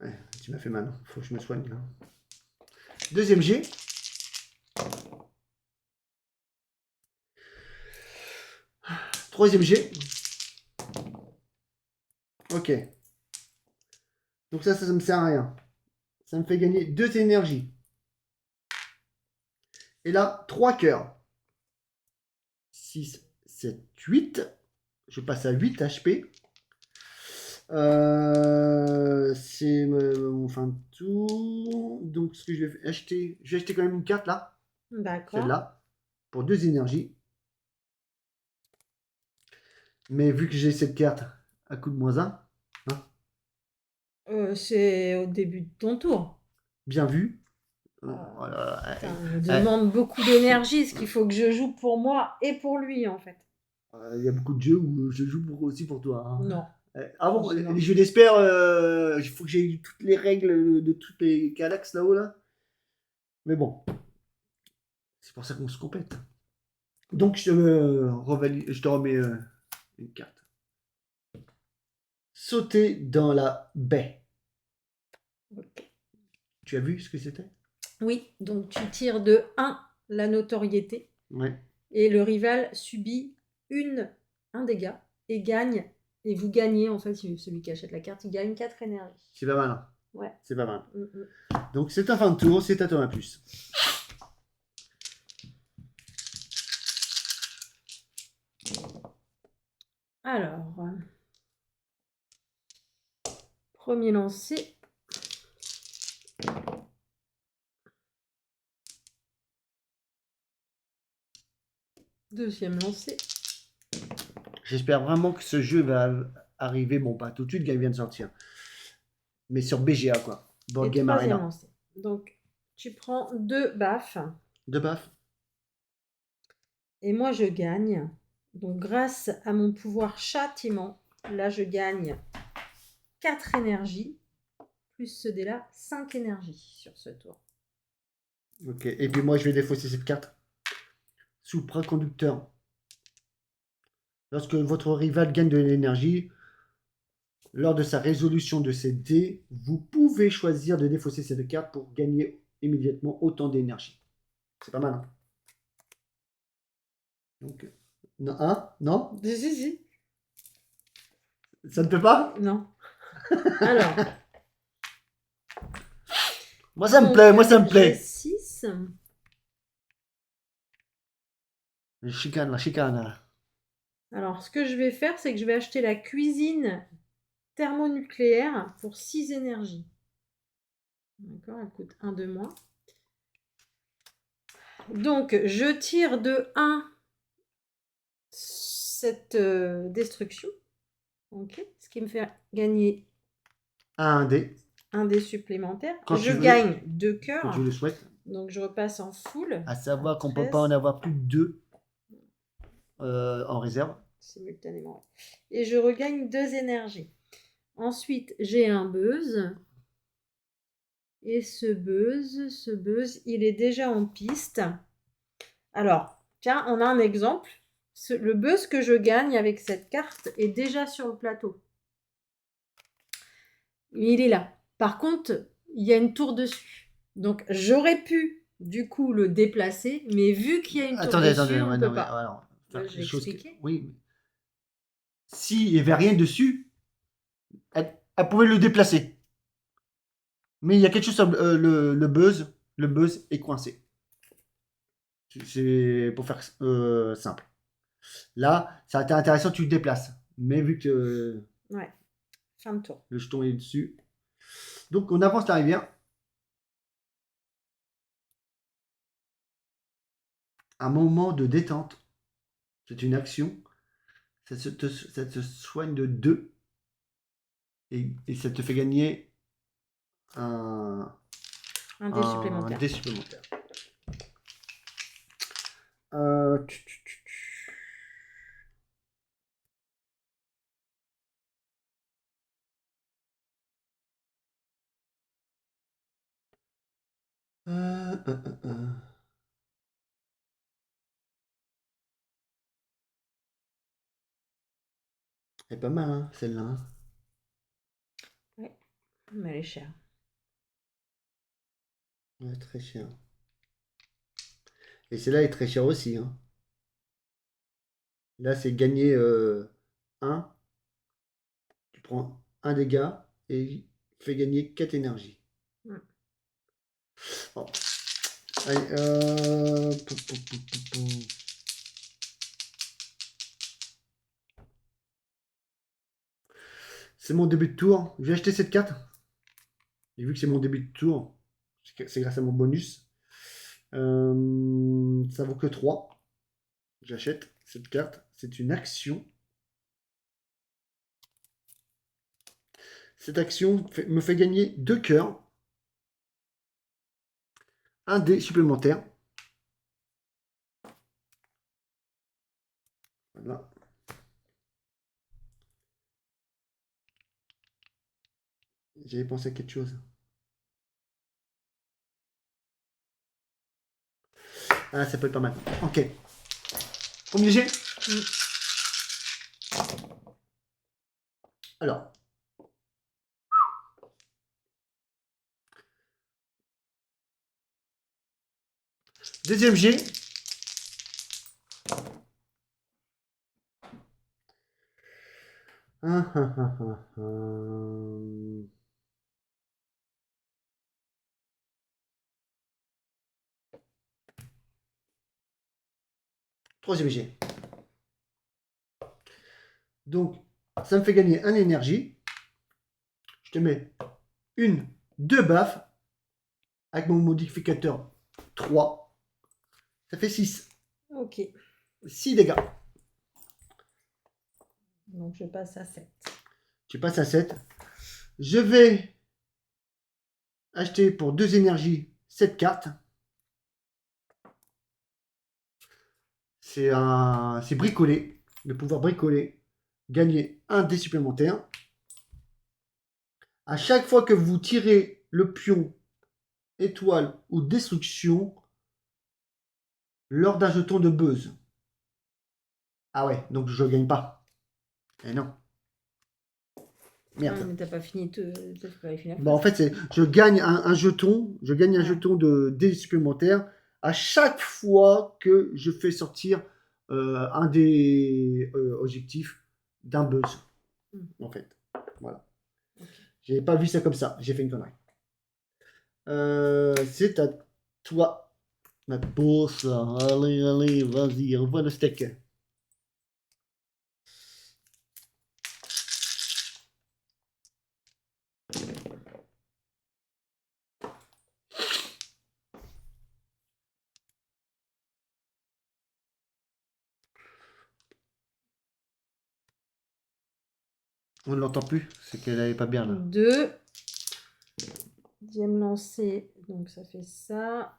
Ouais, tu m'as fait mal. Faut que je me soigne là. Deuxième jet. Troisième jet. Ok. Donc ça me sert à rien. Ça me fait gagner 2 énergies. Et là, 3 cœurs. 6, 7, 8. Je passe à 8 HP. C'est mon fin de tour. Donc ce que je vais acheter quand même une carte là. D'accord. Celle-là. Pour 2 énergies. Mais vu que j'ai cette carte à coup de -1. C'est au début de ton tour. Bien vu. Ça me demande beaucoup d'énergie, ce qu'il faut que je joue pour moi et pour lui, en fait. Il y a beaucoup de jeux où je joue aussi pour toi. Hein. Non. Ah bon, les jeux d'espère, il faut que j'ai toutes les règles de toutes les galaxies là-haut là. Mais bon, c'est pour ça qu'on se complète. Donc je te remets une carte. Sauter dans la baie. Ok. Tu as vu ce que c'était? Oui, donc tu tires de 1 la notoriété. Ouais. Et le rival subit un dégât et gagne. Et vous gagnez, en fait, celui qui achète la carte, il gagne 4 énergies. C'est pas mal. Hein. Ouais. C'est pas mal. Donc c'est ta fin de tour, c'est à toi ma puce. Alors, premier lancer. Deuxième lancer. J'espère vraiment que ce jeu va arriver, bon, pas tout de suite, quand il vient de sortir, mais sur BGA, quoi. Board Et Game troisième Arena. lancé. Donc, tu prends 2 baffes. De baf. Et moi, je gagne. Donc, grâce à mon pouvoir châtiment, là, je gagne 4 énergies, plus ce dé-là, 5 énergies sur ce tour. Ok. Et puis moi, je vais défausser cette carte. Sous préconducteur. Lorsque votre rival gagne de l'énergie, lors de sa résolution de ses dés, vous pouvez choisir de défausser cette carte pour gagner immédiatement autant d'énergie. C'est pas mal, hein? Donc, non, hein? Non? Si. Ça ne peut pas? Non. Alors, Moi, ça me donc, plaît, moi, ça me j'ai plaît. 6. La chicane, la chicane. Alors, ce que je vais faire, c'est que je vais acheter la cuisine thermonucléaire pour 6 énergies. D'accord, elle coûte 1 de moins. Donc, je tire de 1 cette destruction. Ok, ce qui me fait gagner Un dé, un dé supplémentaire. quand Je tu veux, gagne 2 quand cœurs. tu le souhaites. Donc, je repasse en full. À savoir qu'on peut 13. pas en avoir plus de 2 en réserve. Simultanément. Et je regagne 2 énergies. Ensuite, j'ai un buzz. Et ce buzz, il est déjà en piste. Alors, tiens, on a un exemple. Le buzz que je gagne avec cette carte est déjà sur le plateau. Il est là. Par contre, il y a une tour dessus. Donc, j'aurais pu, du coup, le déplacer, mais vu qu'il y a une tour Attendez, dessus, on ouais, ne non, peut mais pas. alors, faire J'ai les choses expliqué. oui. Mais s'il n'y avait rien dessus, elle pouvait le déplacer. Mais il y a quelque chose sur le buzz. Le buzz est coincé. C'est pour faire simple. Là, ça a été intéressant, tu le déplaces. Mais vu que Ouais, fin de tour. le jeton est dessus. Donc on avance la rivière. Un moment de détente. C'est une action. Ça te soigne de 2. Et ça te fait gagner un Un dé supplémentaire. dé supplémentaire. Tu- tu- tu- tu. Euh, euh, euh, euh. Elle est pas mal, hein, celle-là, hein. Ouais, mais elle est chère. Ouais, très cher. Et celle-là est très chère aussi, hein. Là, c'est gagner 1. Tu prends un dégât et il fait gagner 4 énergies. Mm. Bon. Allez, pou, pou, pou, pou, pou. C'est mon début de tour. Je vais acheter cette carte. Et vu que c'est mon début de tour, c'est grâce à mon bonus. Ça vaut que 3. J'achète cette carte. C'est une action. Cette action me fait gagner 2 cœurs. Un dé supplémentaire. Voilà. J'avais pensé à quelque chose. Ah, ça peut être pas mal. Ok. Premier jet. Alors. Deuxième jet. Ah, ah, ah, ah, ah. Troisième jet. Donc, ça me fait gagner un énergie. Je te mets 2 baffes avec mon modificateur 3. Ça fait 6. Ok. 6 dégâts. Donc je passe à 7. Tu passes à 7. Je vais acheter pour 2 énergies 7 cartes. C'est bricoler. Le pouvoir bricoler. Gagner un dé supplémentaire. À chaque fois que vous tirez le pion, étoile ou destruction, lors d'un jeton de buzz. Ah ouais, donc je gagne pas. Eh non. Merde. Ah, mais t'as pas fini, pas fini la Bah, en phrase. fait, je gagne un jeton. Je gagne un Ouais. jeton de dés supplémentaire à chaque fois que je fais sortir un des objectifs d'un buzz. En fait. Voilà. Ok. J'ai pas vu ça comme ça. J'ai fait une connerie. C'est à toi, ma bourse. Allez, allez, vas-y, revois le steak. On ne l'entend plus. C'est qu'elle n'est pas bien là. 2. Deuxième lancé, donc ça fait ça.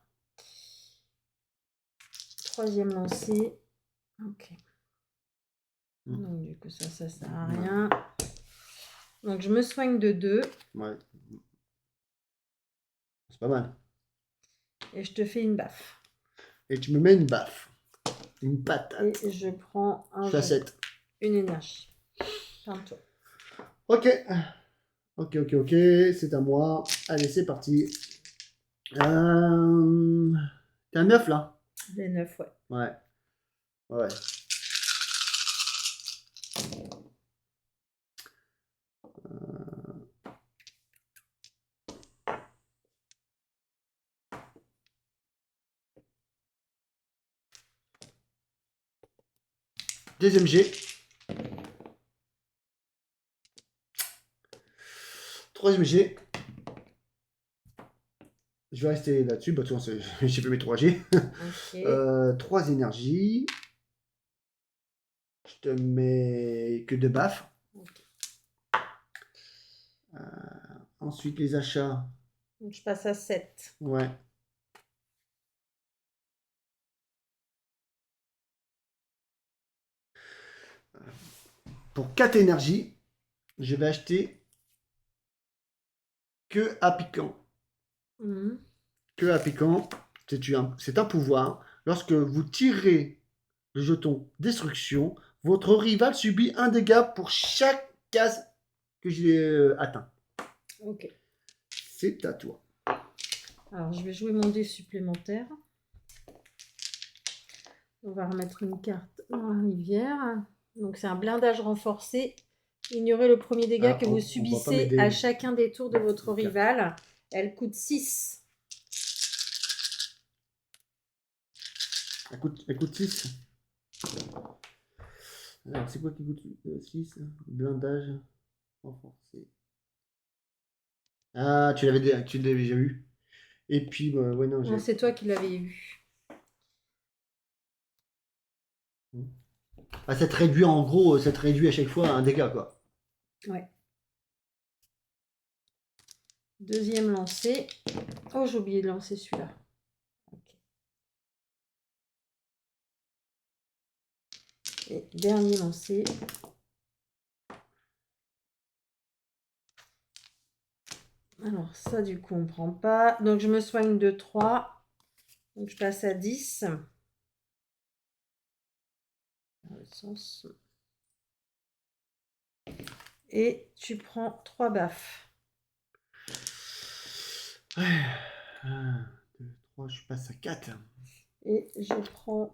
Troisième lancé. Ok. Donc du coup ça sert à rien. Donc je me soigne de 2. Ouais. C'est pas mal. Et je te fais une baffe. Et tu me mets une baffe. Une patate. Et je prends Je suis à 7. une énergie. Ferme-toi. Ok. Ok, ok, ok. C'est à moi. Allez, c'est parti. T'es un 9 là? Les 9, ouais. Ouais. Ouais. Deuxième G. Troisième G. Je vais rester là-dessus. Bah, de toute façon, j'ai fait mes 3 G. Ok. 3 énergies. Je te mets que 2 baffes. Ok. Ensuite, les achats. Donc je passe à 7. Ouais. Pour 4 énergies, je vais acheter que à piquant. Que à piquant, c'est un pouvoir. Lorsque vous tirez le jeton destruction, votre rival subit un dégât pour chaque case que j'ai atteint. Ok. C'est à toi. Alors je vais jouer mon dé supplémentaire. On va remettre une carte dans la rivière. Donc c'est un blindage renforcé. Ignorez le premier dégât que vous subissez à chacun des tours de votre rival. Elle coûte 6. Elle coûte 6. Alors, c'est quoi qui coûte 6? Blindage renforcé. Ah, tu l'avais déjà eu. Et puis, bah, ouais, non, Non, c'est toi qui l'avais eu. Ah, ça te réduit en gros, ça te réduit à chaque fois un dégât, quoi. Ouais. Deuxième lancé. Oh, j'ai oublié de lancer celui-là. Okay. Et dernier lancé. Alors ça, du coup, on ne prend pas. Donc, je me soigne de 3. Donc, je passe à 10. Dans le sens. Et tu prends 3 baffes. 1, 2, 3, je passe à 4. Et je prends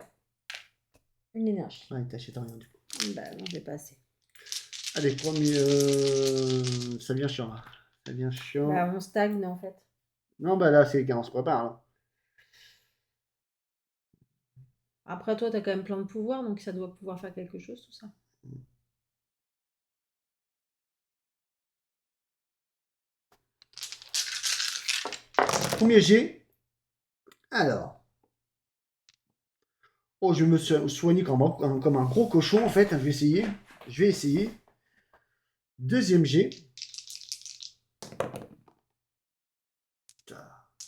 une énergie. Ouais, t'achètes rien du coup. Bah non, j'ai pas assez. Allez, premier. Ça devient chiant là. Ça devient chiant. Bah, on stagne en fait. Non, bah là, c'est quand on se prépare là. Après, toi, tu as quand même plein de pouvoirs, donc ça doit pouvoir faire quelque chose, tout ça. Premier G. Alors. Oh, je me soigner comme un gros cochon en fait. Je vais essayer. Je vais essayer. Deuxième jet.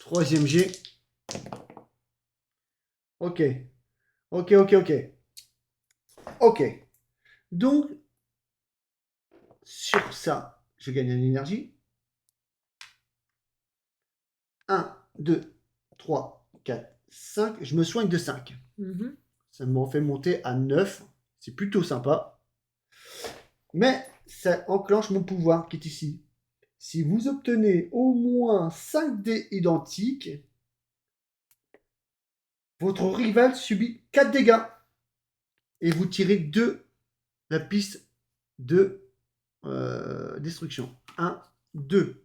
Troisième jet. Ok. Ok, ok, ok. Ok. Donc, sur ça, je gagne en énergie. 1, 2, 3, 4, 5. Je me soigne de 5. Mhm. Ça me fait monter à 9. C'est plutôt sympa. Mais ça enclenche mon pouvoir qui est ici. Si vous obtenez au moins 5 dés identiques, votre rival subit 4 dégâts. Et vous tirez 2 la piste de destruction. 1, 2.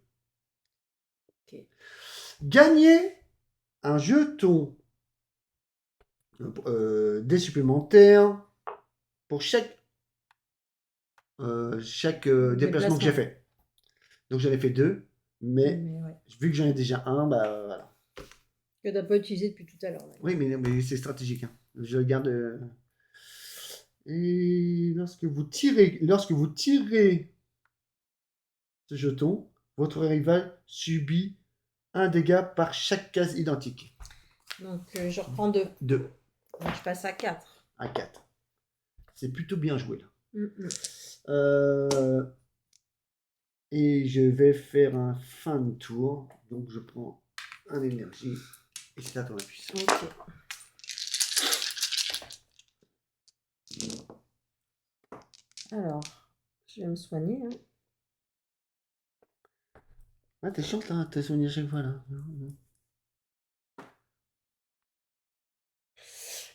Ok. Gagnez un jeton dés supplémentaires pour chaque déplacement que j'ai fait. Donc j'en ai fait 2, mais ouais. vu que j'en ai déjà un, bah voilà. Que tu n'as pas utilisé depuis tout à l'heure. Oui, mais c'est stratégique. Hein. Je le garde. Et lorsque vous tirez ce jeton, votre rival subit un dégât par chaque case identique. Donc je reprends 2. 2 Donc je passe à 4. à 4. C'est plutôt bien joué là. Mm-mm. Et je vais faire un fin de tour. Donc je prends un énergie. Et c'est à ton appui. Ok. Alors, je vais me soigner. Hein. Ah, t'es chiant, hein, t'as soigné à chaque fois là.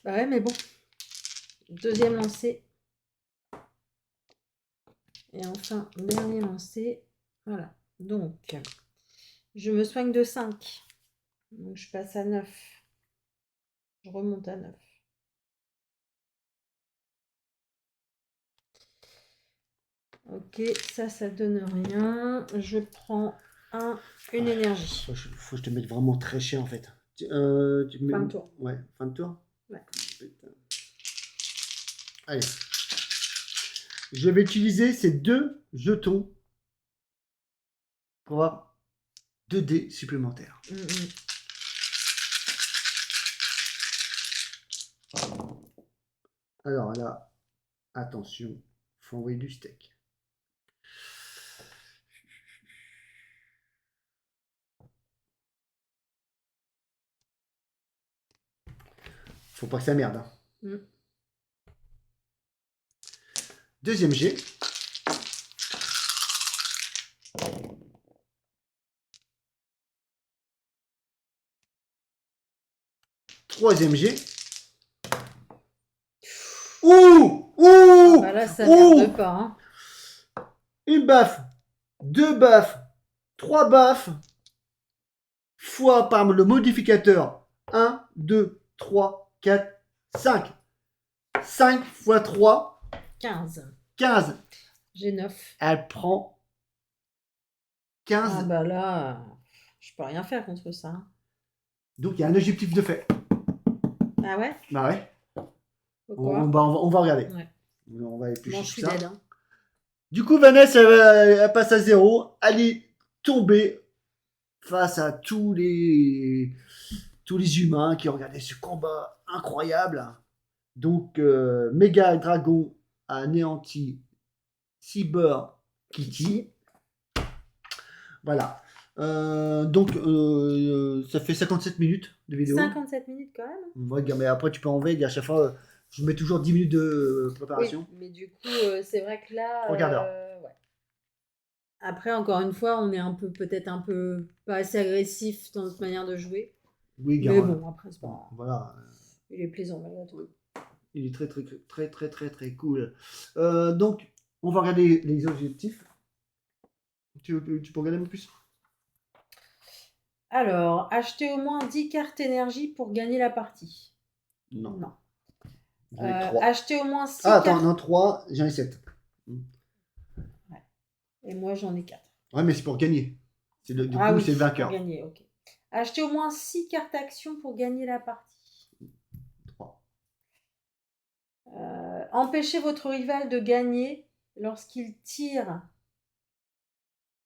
Bah ouais, mais bon. Deuxième lancé. Et enfin, dernier lancé. Voilà. Donc, je me soigne de 5. Donc, je passe à 9. Je remonte à 9. Ok, ça donne rien. Je prends une énergie. Faut que je te mette vraiment très cher en fait. Fin de tour. Ouais, fin de tour. Ouais. Putain. Allez. Je vais utiliser ces 2 jetons pour avoir 2 dés supplémentaires. Alors là, attention, faut envoyer du steak. Faut pas que ça merde. Hein. Deuxième jet. Troisième jet. Ouh! Ouh! Bah là, ça merde pas. Hein. Une baffe, 2 baffes, 3 baffes, fois par le modificateur 1, 2, 3, 4, 5. 5 fois 3, 15. 15. J'ai 9. Elle prend 15. Ah bah là, je peux rien faire contre ça. Hein. Donc il y a un objectif de fait. Ah ouais? Bah ouais. Pourquoi? On va regarder. Ouais. On va éplucher Bon, je suis ça. dead. Hein. Du coup, Vanessa, elle passe à 0. Elle est tombée face à tous les humains qui regardaient ce combat incroyable. Donc, Méga Dragon a anéanti Cyber Kitty. Voilà. Donc, ça fait 57 minutes de vidéo. 57 minutes quand même. Ouais, mais après, tu peux enlever. À chaque fois, je mets toujours 10 minutes de préparation. Oui, mais du coup, c'est vrai que là. 3 quarts d'heure. Ouais. Après, encore une fois, on est peut-être un peu pas assez agressif dans notre manière de jouer. Oui, mais bon, après, c'est pas. Voilà. Il est plaisant malgré tout. Il est très cool. Donc, on va regarder les objectifs. Tu peux regarder un peu plus? Alors, acheter au moins 10 cartes énergie pour gagner la partie. Non. J'en ai 3. Acheter au moins 6 cartes. Attends, non, 3, j'en ai 7. Ouais. Et moi, j'en ai 4. Ouais, mais c'est pour gagner. C'est le vainqueur. Pour gagner, ok. Acheter au moins 6 cartes action pour gagner la partie. 3. Empêcher votre rival de gagner lorsqu'il tire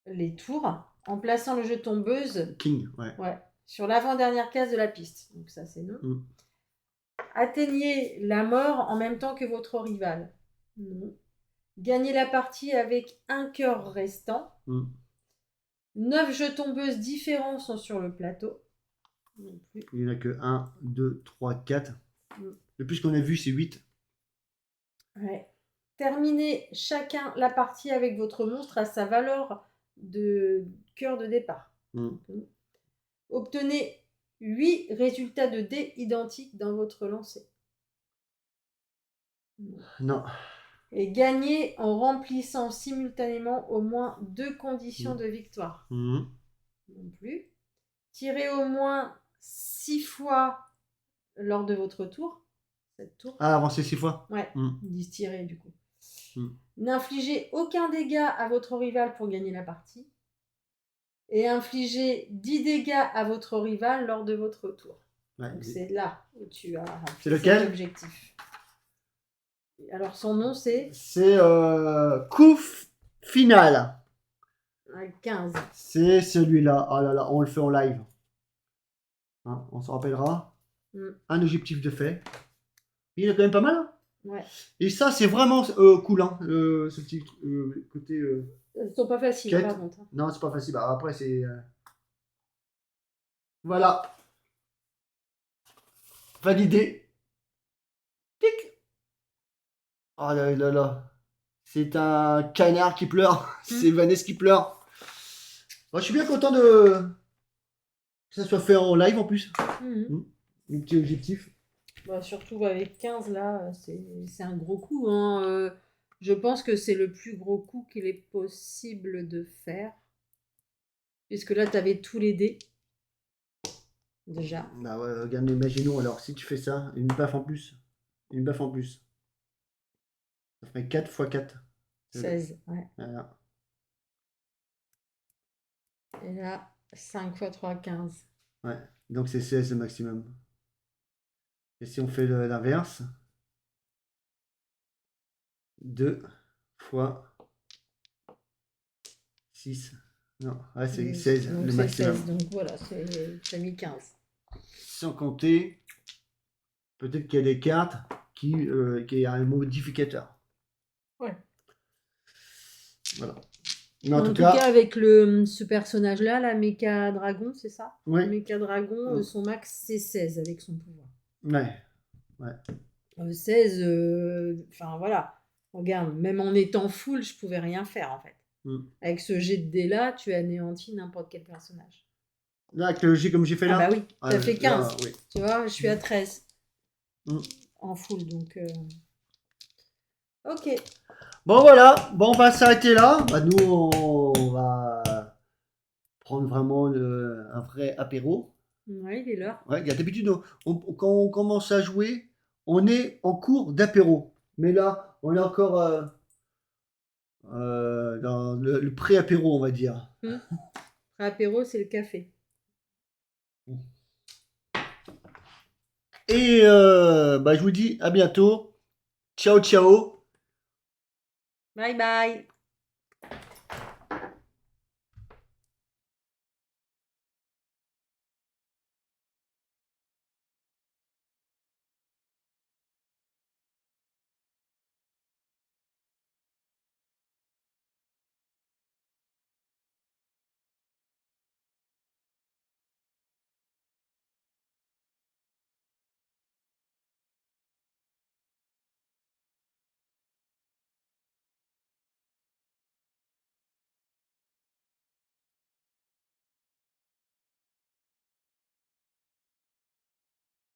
les tours en plaçant le jeton buzz King, ouais. sur l'avant-dernière case de la piste. Donc ça, c'est non. Atteignez la mort en même temps que votre rival. Non. Gagnez la partie avec un cœur restant. 9 jetons buzz différents sont sur le plateau. Non plus. Il n'y en a que 1, 2, 3, 4. Le plus qu'on a vu, c'est 8. Ouais. Terminez chacun la partie avec votre monstre à sa valeur de cœur de départ. Obtenez 8 résultats de dés identiques dans votre lancer. Non. Et gagnez en remplissant simultanément au moins 2 conditions de victoire. Non plus. Tirez au moins 6 fois lors de votre tour. Cette tour. Ah, avancer 6 fois. Ouais, 10 tirés du coup. N'infligez aucun dégât à votre rival pour gagner la partie. Et infligez 10 dégâts à votre rival lors de votre tour. Ouais, donc c'est là où tu as cet objectif. Alors son nom c'est coup final. 15. C'est celui-là. Oh là là, on le fait en live. Hein, on se rappellera. Un objectif de fait. Il est quand même pas mal. Hein. Ouais. Et ça, c'est vraiment cool. Hein, ce petit côté. Ils sont pas faciles, par contre. Non, c'est pas facile. Bah, après, c'est. Voilà. Validé. Tic. Oh là là là. C'est un canard qui pleure. C'est Vanessa qui pleure. Bon, je suis bien content que ça soit fait en live en plus. Un petit objectif. Bah, surtout avec 15 là, c'est un gros coup. Hein. Je pense que c'est le plus gros coup qu'il est possible de faire. Puisque là, tu avais tous les dés. Déjà. Bah ouais, regarde, imaginons alors, si tu fais ça, une baffe en plus. Une baffe en plus. Ça ferait 4 x 4. 16, ouais. Voilà. Et là, 5 x 3, 15. Ouais, donc c'est 16 le maximum. Et si on fait l'inverse, 2 fois 6. Non, ouais, c'est 16 donc le maximum. 16, donc voilà, tu as mis 15. Sans compter, peut-être qu'il y a des cartes qui a un modificateur. Ouais. Voilà. Mais en tout cas, avec ce personnage-là, la Mecha Dragon, c'est ça? Ouais. Mecha Dragon, son max, c'est 16 avec son pouvoir. Ouais. 16, enfin voilà. Regarde, même en étant full, je pouvais rien faire en fait. Avec ce jet de dés là, tu anéantis n'importe quel personnage. Là, avec le jet comme j'ai fait là? Ah bah oui, ça fait 15. Là, oui. Tu vois, je suis à 13. En full, donc... Ok. Bon voilà, bon, on va s'arrêter là. Bah, nous, on va prendre vraiment un vrai apéro. Ouais, il est l'heure. Ouais, d'habitude, quand on commence à jouer, on est en cours d'apéro. Mais là, on est encore dans le pré-apéro, on va dire. Pré-apéro, c'est le café. Et bah, je vous dis à bientôt. Ciao, ciao. Bye bye.